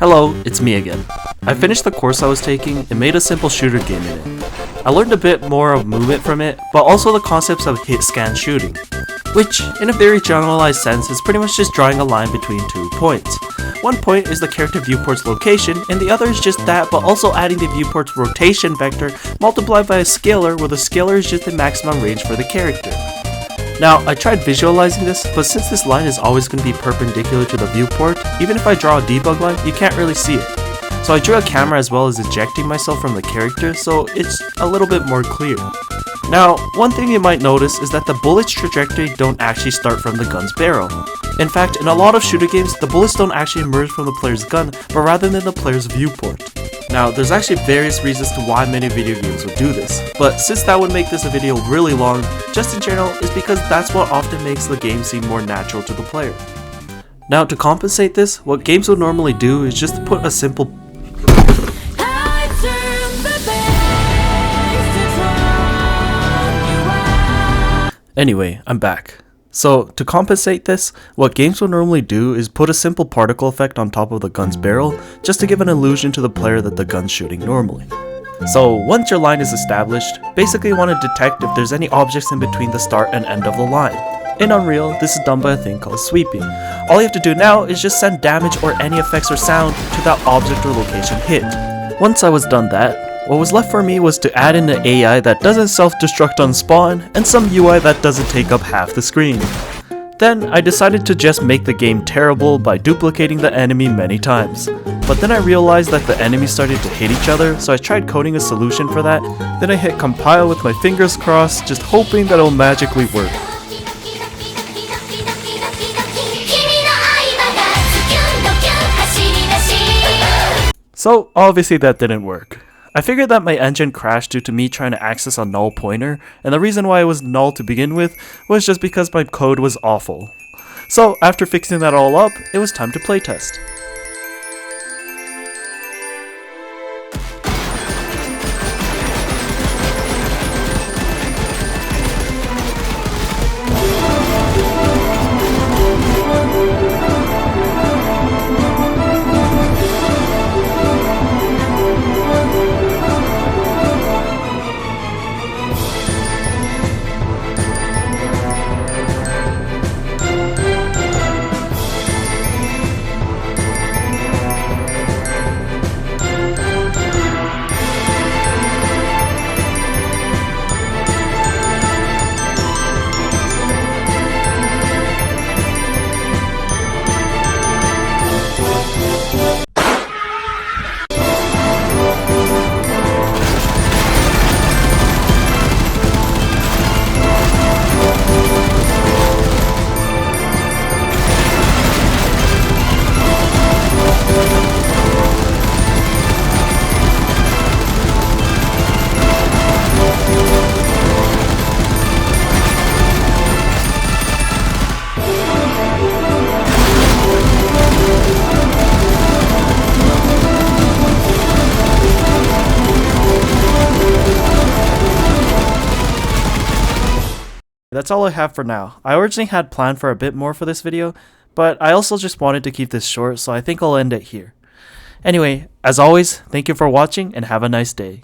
Hello, it's me again. I finished the course I was taking and made a simple shooter game in it. I learned a bit more of movement from it, but also the concepts of hit-scan shooting, which, in a very generalized sense, is pretty much just drawing a line between 2 points. One point is the character viewport's location, and the other is just that, but also adding the viewport's rotation vector multiplied by a scalar, where the scalar is just the maximum range for the character. Now, I tried visualizing this, but since this line is always going to be perpendicular to the viewport, even if I draw a debug line, you can't really see it. So I drew a camera as well as ejecting myself from the character, so it's a little bit more clear. Now, one thing you might notice is that the bullet's trajectory don't actually start from the gun's barrel. In fact, in a lot of shooter games, the bullets don't actually emerge from the player's gun, but rather than the player's viewport. Now, there's actually various reasons to why many video games would do this, but since that would make this a video really long, just in general, is because that's what often makes the game seem more natural to the player. Now, to compensate this, what games would normally do is just put a simple Anyway, I'm back. So, to compensate this, what games will normally do is put a simple particle effect on top of the gun's barrel, just to give an illusion to the player that the gun's shooting normally. So, once your line is established, basically you want to detect if there's any objects in between the start and end of the line. In Unreal, this is done by a thing called sweeping. All you have to do now is just send damage or any effects or sound to that object or location hit. Once I was done that, what was left for me was to add in an AI that doesn't self-destruct on spawn, and some UI that doesn't take up half the screen. Then I decided to just make the game terrible by duplicating the enemy many times. But then I realized that the enemies started to hit each other, so I tried coding a solution for that. Then I hit compile with my fingers crossed, just hoping that it'll magically work. So obviously that didn't work. I figured that my engine crashed due to me trying to access a null pointer, and the reason why it was null to begin with was just because my code was awful. So after fixing that all up, it was time to playtest. That's all I have for now. I originally had planned for a bit more for this video, but I also just wanted to keep this short, so I think I'll end it here. Anyway, as always, thank you for watching and have a nice day.